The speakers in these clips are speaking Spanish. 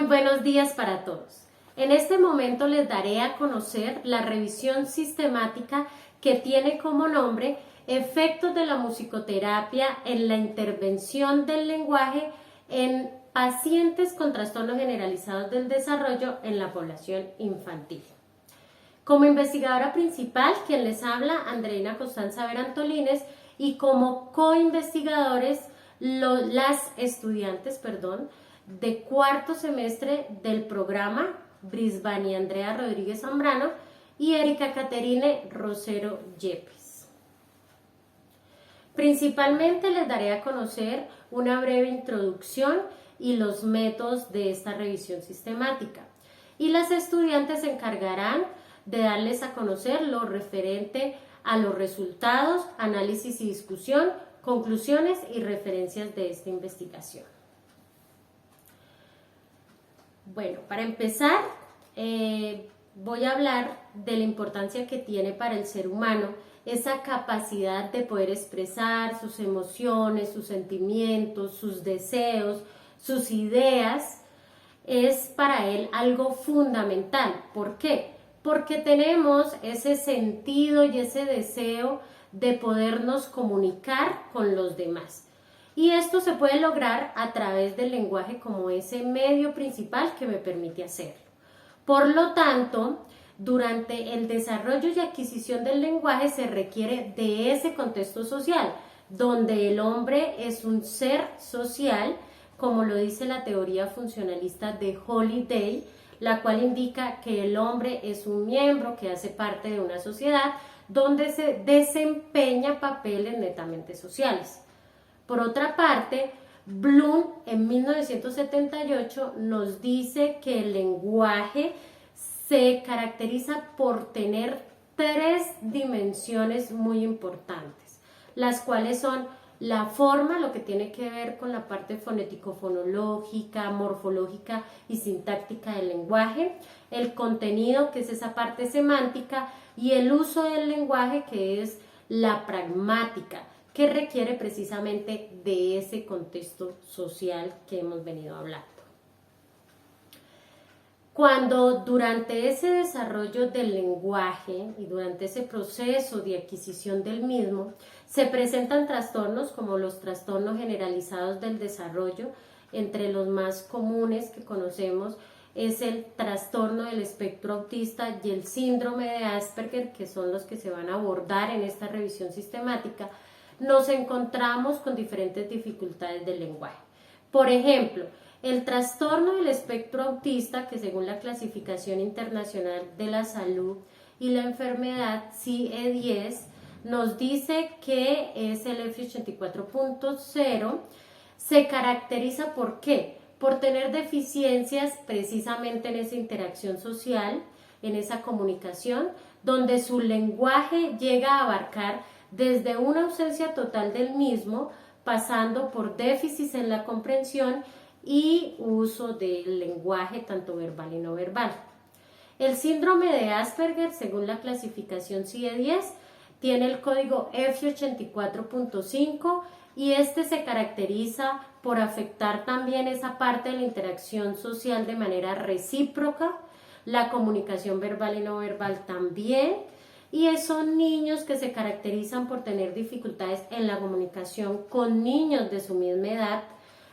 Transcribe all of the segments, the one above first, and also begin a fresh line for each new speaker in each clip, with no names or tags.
Muy buenos días para todos. En este momento les daré a conocer la revisión sistemática que tiene como nombre Efectos de la musicoterapia en la intervención del lenguaje en pacientes con trastornos generalizados del desarrollo en la población infantil. Como investigadora principal, quien les habla, Andreina Costanza Berantolines, y como coinvestigadores, las estudiantes, de cuarto semestre del programa, Brisbane Andrea Rodríguez Zambrano y Erika Caterine Rosero Yepes. Principalmente les daré a conocer una breve introducción y los métodos de esta revisión sistemática. Y las estudiantes se encargarán de darles a conocer lo referente a los resultados, análisis y discusión, conclusiones y referencias de esta investigación. Bueno, para empezar, voy a hablar de la importancia que tiene para el ser humano esa capacidad de poder expresar sus emociones, sus sentimientos, sus deseos, sus ideas. Es para él algo fundamental. ¿Por qué? Porque tenemos ese sentido y ese deseo de podernos comunicar con los demás. Y esto se puede lograr a través del lenguaje como ese medio principal que me permite hacerlo. Por lo tanto, durante el desarrollo y adquisición del lenguaje se requiere de ese contexto social, donde el hombre es un ser social, como lo dice la teoría funcionalista de Holiday, la cual indica que el hombre es un miembro que hace parte de una sociedad donde se desempeña papeles netamente sociales. Por otra parte, Bloom en 1978 nos dice que el lenguaje se caracteriza por tener tres dimensiones muy importantes, las cuales son la forma, lo que tiene que ver con la parte fonético-fonológica, morfológica y sintáctica del lenguaje, el contenido, que es esa parte semántica, y el uso del lenguaje, que es la pragmática, que requiere precisamente de ese contexto social que hemos venido hablando. Cuando durante ese desarrollo del lenguaje y durante ese proceso de adquisición del mismo se presentan trastornos como los trastornos generalizados del desarrollo, entre los más comunes que conocemos es el trastorno del espectro autista y el síndrome de Asperger, que son los que se van a abordar en esta revisión sistemática. Nos encontramos con diferentes dificultades del lenguaje. Por ejemplo, el trastorno del espectro autista, que según la Clasificación Internacional de la Salud y la enfermedad CIE-10, nos dice que es el F84.0, se caracteriza ¿por qué? Por tener deficiencias precisamente en esa interacción social, en esa comunicación, donde su lenguaje llega a abarcar desde una ausencia total del mismo, pasando por déficits en la comprensión y uso del lenguaje tanto verbal y no verbal. El síndrome de Asperger, según la clasificación CIE-10, tiene el código F84.5 y este se caracteriza por afectar también esa parte de la interacción social de manera recíproca, la comunicación verbal y no verbal también, y son niños que se caracterizan por tener dificultades en la comunicación con niños de su misma edad,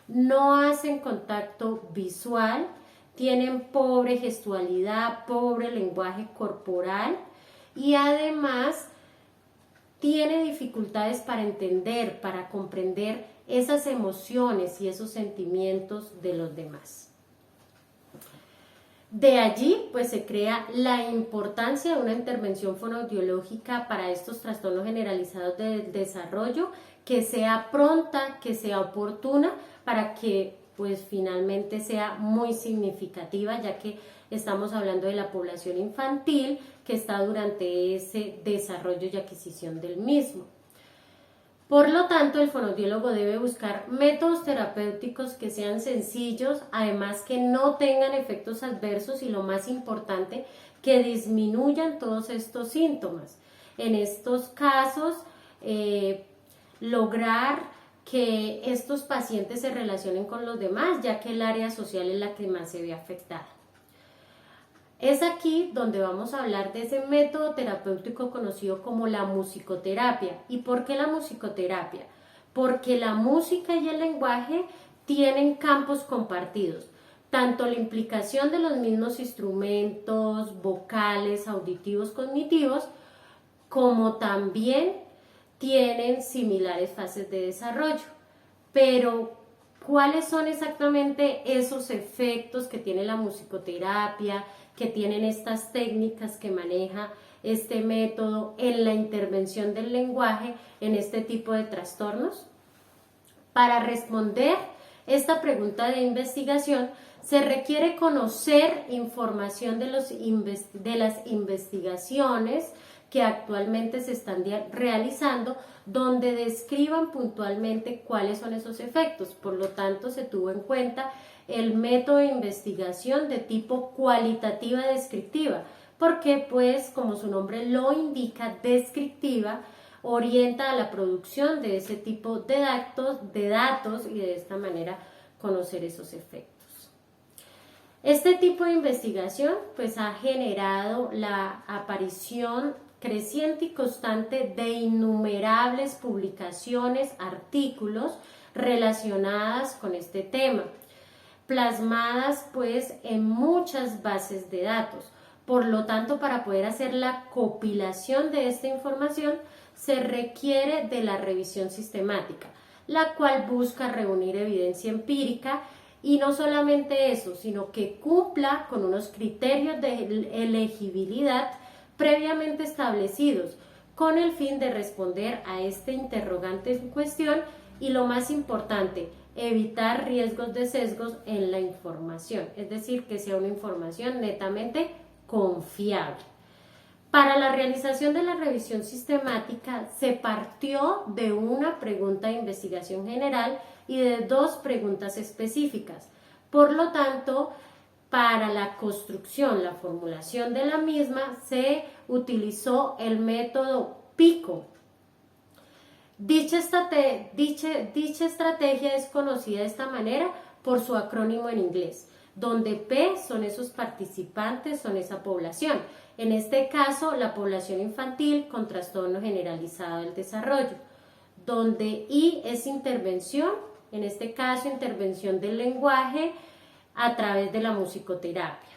no hacen contacto visual, tienen pobre gestualidad, pobre lenguaje corporal y además tiene dificultades para entender, para comprender esas emociones y esos sentimientos de los demás. De allí, pues se crea la importancia de una intervención fonoaudiológica para estos trastornos generalizados del desarrollo, que sea pronta, que sea oportuna, para que pues finalmente sea muy significativa, ya que estamos hablando de la población infantil que está durante ese desarrollo y adquisición del mismo. Por lo tanto, el fonoaudiólogo debe buscar métodos terapéuticos que sean sencillos, además que no tengan efectos adversos y lo más importante, que disminuyan todos estos síntomas. En estos casos, lograr que estos pacientes se relacionen con los demás, ya que el área social es la que más se ve afectada. Es aquí donde vamos a hablar de ese método terapéutico conocido como la musicoterapia. ¿Y por qué la musicoterapia? Porque la música y el lenguaje tienen campos compartidos, tanto la implicación de los mismos instrumentos vocales, auditivos, cognitivos, como también tienen similares fases de desarrollo. Pero, ¿cuáles son exactamente esos efectos que tiene la musicoterapia, que tienen estas técnicas que maneja este método en la intervención del lenguaje en este tipo de trastornos? Para responder esta pregunta de investigación, se requiere conocer información de las investigaciones que actualmente se están realizando, donde describan puntualmente cuáles son esos efectos. Por lo tanto, se tuvo en cuenta el método de investigación de tipo cualitativa descriptiva, porque pues como su nombre lo indica, descriptiva, orienta a la producción de ese tipo de datos y de esta manera conocer esos efectos. Este tipo de investigación pues ha generado la aparición creciente y constante de innumerables publicaciones, artículos relacionadas con este tema, plasmadas pues en muchas bases de datos. Por lo tanto, para poder hacer la compilación de esta información se requiere de la revisión sistemática, la cual busca reunir evidencia empírica y no solamente eso, sino que cumpla con unos criterios de elegibilidad previamente establecidos con el fin de responder a este interrogante en cuestión y, lo más importante, evitar riesgos de sesgos en la información, es decir, que sea una información netamente confiable. Para la realización de la revisión sistemática se partió de una pregunta de investigación general y de dos preguntas específicas. Por lo tanto, para la construcción, la formulación de la misma, se utilizó el método PICO. Dicha estrategia es conocida de esta manera por su acrónimo en inglés, donde P son esos participantes, son esa población. En este caso, la población infantil con trastorno generalizado del desarrollo, donde I es intervención, en este caso intervención del lenguaje a través de la musicoterapia.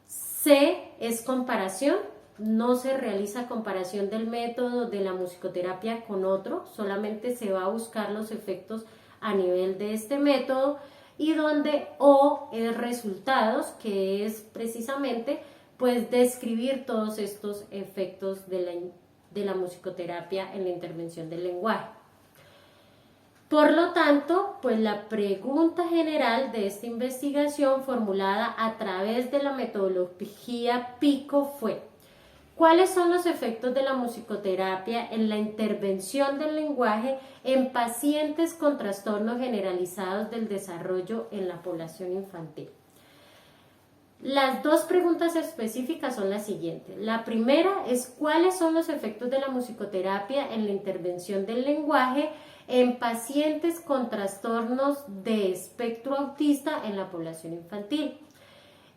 C es comparación, no se realiza comparación del método de la musicoterapia con otro, solamente se va a buscar los efectos a nivel de este método, y donde O es resultados, que es precisamente pues describir todos estos efectos de la musicoterapia en la intervención del lenguaje. Por lo tanto, pues la pregunta general de esta investigación formulada a través de la metodología PICO fue: ¿cuáles son los efectos de la musicoterapia en la intervención del lenguaje en pacientes con trastornos generalizados del desarrollo en la población infantil? Las dos preguntas específicas son las siguientes. La primera es: ¿cuáles son los efectos de la musicoterapia en la intervención del lenguaje en pacientes con trastornos de espectro autista en la población infantil?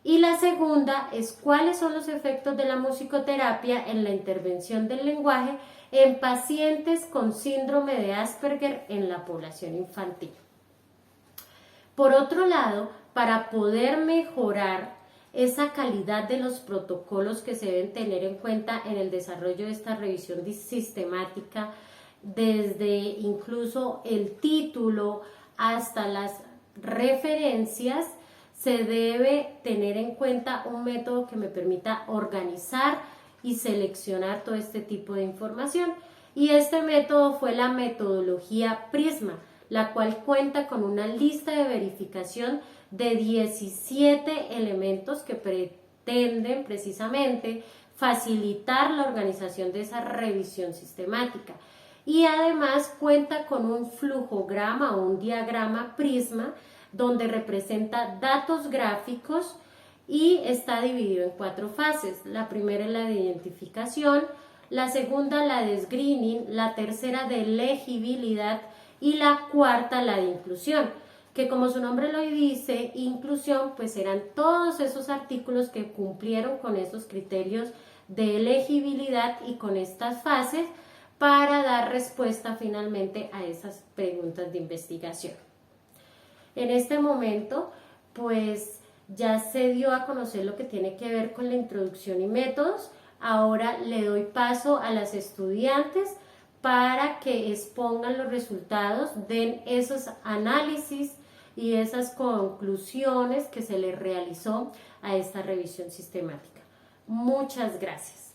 Y la segunda es: ¿cuáles son los efectos de la musicoterapia en la intervención del lenguaje en pacientes con síndrome de Asperger en la población infantil? Por otro lado, para poder mejorar esa calidad de los protocolos que se deben tener en cuenta en el desarrollo de esta revisión sistemática, desde incluso el título hasta las referencias, se debe tener en cuenta un método que me permita organizar y seleccionar todo este tipo de información. Y este método fue la metodología PRISMA, la cual cuenta con una lista de verificación de 17 elementos que pretenden precisamente facilitar la organización de esa revisión sistemática. Y además cuenta con un flujograma o un diagrama PRISMA donde representa datos gráficos y está dividido en 4 fases. La primera es la de identificación, la segunda la de screening, la tercera de legibilidad y la cuarta la de inclusión, que como su nombre lo dice, inclusión, pues eran todos esos artículos que cumplieron con esos criterios de elegibilidad y con estas fases para dar respuesta finalmente a esas preguntas de investigación. En este momento, pues ya se dio a conocer lo que tiene que ver con la introducción y métodos. Ahora le doy paso a las estudiantes para que expongan los resultados, den esos análisis y esas conclusiones que se les realizó a esta revisión sistemática. Muchas gracias.